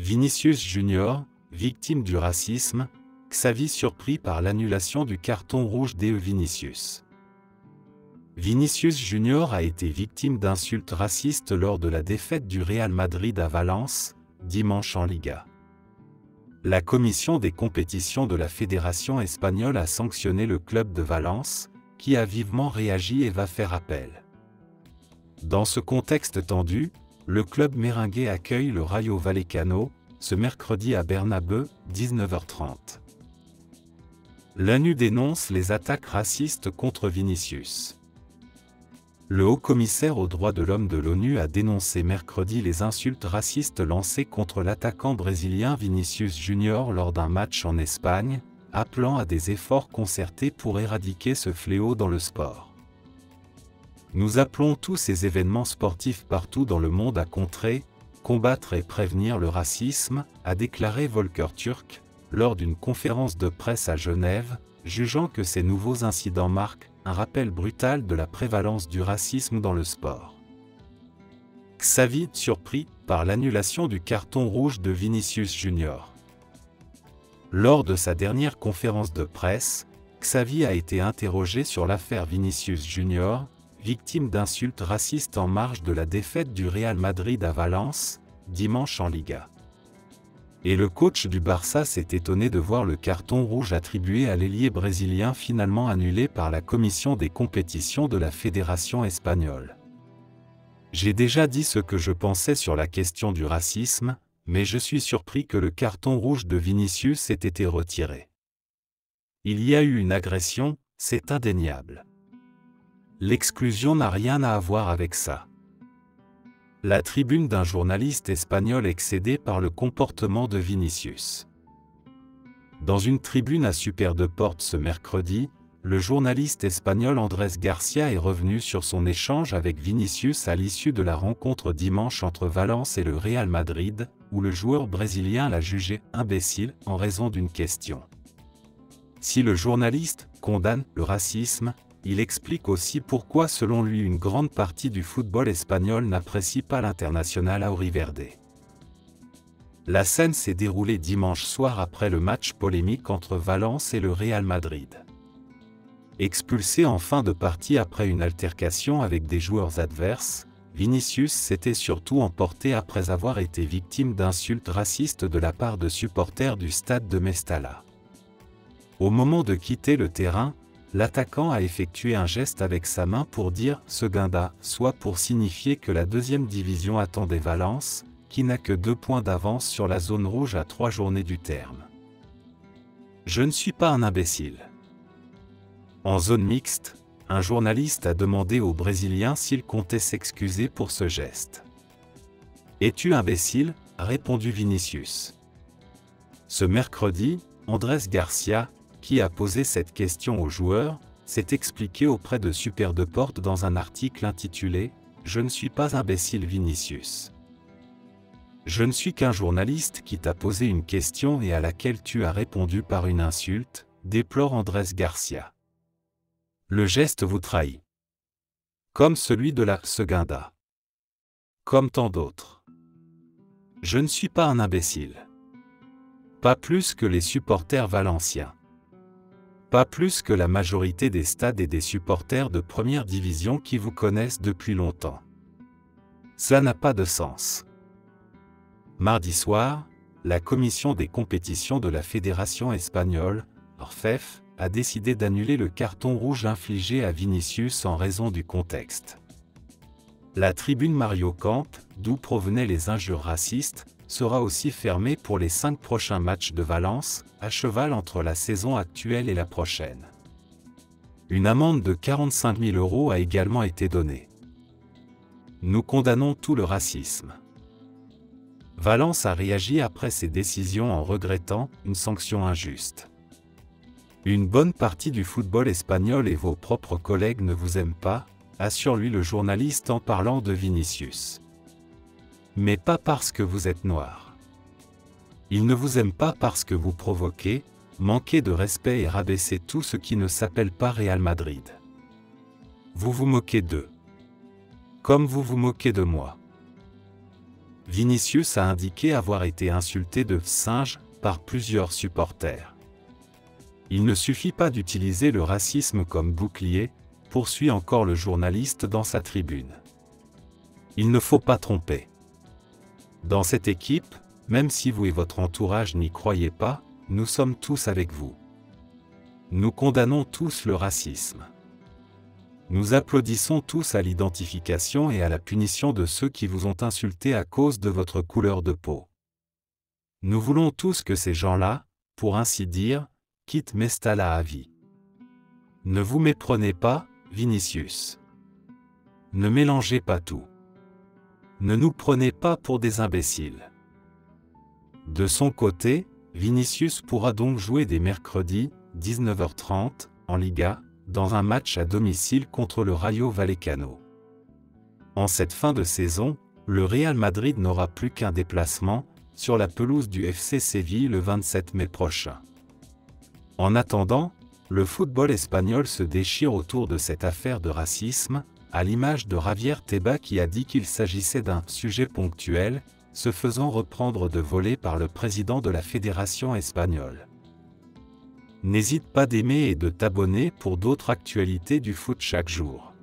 Vinicius Junior, victime du racisme, Xavi surpris par l'annulation du carton rouge de Vinicius. Vinicius Junior a été victime d'insultes racistes lors de la défaite du Real Madrid à Valence, dimanche en Liga. La commission des compétitions de la Fédération espagnole a sanctionné le club de Valence, qui a vivement réagi et va faire appel. Dans ce contexte tendu, le club merengue accueille le Rayo Vallecano, ce mercredi à Bernabeu, 19h30. L'ONU dénonce les attaques racistes contre Vinicius. Le haut-commissaire aux droits de l'homme de l'ONU a dénoncé mercredi les insultes racistes lancées contre l'attaquant brésilien Vinicius Junior lors d'un match en Espagne, appelant à des efforts concertés pour éradiquer ce fléau dans le sport. Nous appelons tous ces événements sportifs partout dans le monde à contrer, combattre et prévenir le racisme, a déclaré Volker Türk, lors d'une conférence de presse à Genève, jugeant que ces nouveaux incidents marquent un rappel brutal de la prévalence du racisme dans le sport. Xavi surpris par l'annulation du carton rouge de Vinicius Junior. Lors de sa dernière conférence de presse, Xavi a été interrogé sur l'affaire Vinicius Junior, victime d'insultes racistes en marge de la défaite du Real Madrid à Valence, dimanche en Liga. Et le coach du Barça s'est étonné de voir le carton rouge attribué à l'ailier brésilien finalement annulé par la commission des compétitions de la Fédération espagnole. J'ai déjà dit ce que je pensais sur la question du racisme, mais je suis surpris que le carton rouge de Vinicius ait été retiré. Il y a eu une agression, c'est indéniable. L'exclusion n'a rien à voir avec ça. La tribune d'un journaliste espagnol excédé par le comportement de Vinicius. Dans une tribune à Super Deportes ce mercredi, le journaliste espagnol Andrés Garcia est revenu sur son échange avec Vinicius à l'issue de la rencontre dimanche entre Valence et le Real Madrid, où le joueur brésilien l'a jugé imbécile en raison d'une question. Si le journaliste condamne le racisme, il explique aussi pourquoi selon lui une grande partie du football espagnol n'apprécie pas l'international auriverde. La scène s'est déroulée dimanche soir après le match polémique entre Valence et le Real Madrid. Expulsé en fin de partie après une altercation avec des joueurs adverses, Vinicius s'était surtout emporté après avoir été victime d'insultes racistes de la part de supporters du stade de Mestalla. Au moment de quitter le terrain, l'attaquant a effectué un geste avec sa main pour dire « Segunda », soit pour signifier que la deuxième division attendait Valence, qui n'a que 2 points d'avance sur la zone rouge à 3 journées du terme. Je ne suis pas un imbécile. En zone mixte, un journaliste a demandé au Brésilien s'il comptait s'excuser pour ce geste. « Es-tu imbécile ?» a répondu Vinicius. Ce mercredi, Andrés Garcia, qui a posé cette question aux joueurs, s'est expliqué auprès de Super Deportes dans un article intitulé « Je ne suis pas imbécile Vinicius. Je ne suis qu'un journaliste qui t'a posé une question et à laquelle tu as répondu par une insulte », déplore Andrés Garcia. Le geste vous trahit. Comme celui de la Segunda. Comme tant d'autres. Je ne suis pas un imbécile. Pas plus que les supporters valenciens. Pas plus que la majorité des stades et des supporters de première division qui vous connaissent depuis longtemps. Ça n'a pas de sens. Mardi soir, la commission des compétitions de la Fédération espagnole, ORFEF, a décidé d'annuler le carton rouge infligé à Vinicius en raison du contexte. La tribune Mario Camp, d'où provenaient les injures racistes, sera aussi fermée pour les 5 prochains matchs de Valence, à cheval entre la saison actuelle et la prochaine. Une amende de 45 000 € a également été donnée. Nous condamnons tout le racisme. Valence a réagi après ces décisions en regrettant une sanction injuste. Une bonne partie du football espagnol et vos propres collègues ne vous aiment pas, assure-lui le journaliste en parlant de Vinicius. Mais pas parce que vous êtes noir. Ils ne vous aiment pas parce que vous provoquez, manquez de respect et rabaissez tout ce qui ne s'appelle pas Real Madrid. Vous vous moquez d'eux. Comme vous vous moquez de moi. Vinicius a indiqué avoir été insulté de « singe » par plusieurs supporters. Il ne suffit pas d'utiliser le racisme comme bouclier, poursuit encore le journaliste dans sa tribune. Il ne faut pas tromper. Dans cette équipe, même si vous et votre entourage n'y croyez pas, nous sommes tous avec vous. Nous condamnons tous le racisme. Nous applaudissons tous à l'identification et à la punition de ceux qui vous ont insulté à cause de votre couleur de peau. Nous voulons tous que ces gens-là, pour ainsi dire, quittent Mestalla à vie. Ne vous méprenez pas, Vinicius. Ne mélangez pas tout. Ne nous prenez pas pour des imbéciles. De son côté, Vinicius pourra donc jouer dès mercredi, 19h30, en Liga, dans un match à domicile contre le Rayo Vallecano. En cette fin de saison, le Real Madrid n'aura plus qu'un déplacement, sur la pelouse du FC Séville le 27 mai prochain. En attendant, le football espagnol se déchire autour de cette affaire de racisme, à l'image de Javier Tebas qui a dit qu'il s'agissait d'un « sujet ponctuel », se faisant reprendre de volée par le président de la Fédération espagnole. N'hésite pas d'aimer et de t'abonner pour d'autres actualités du foot chaque jour.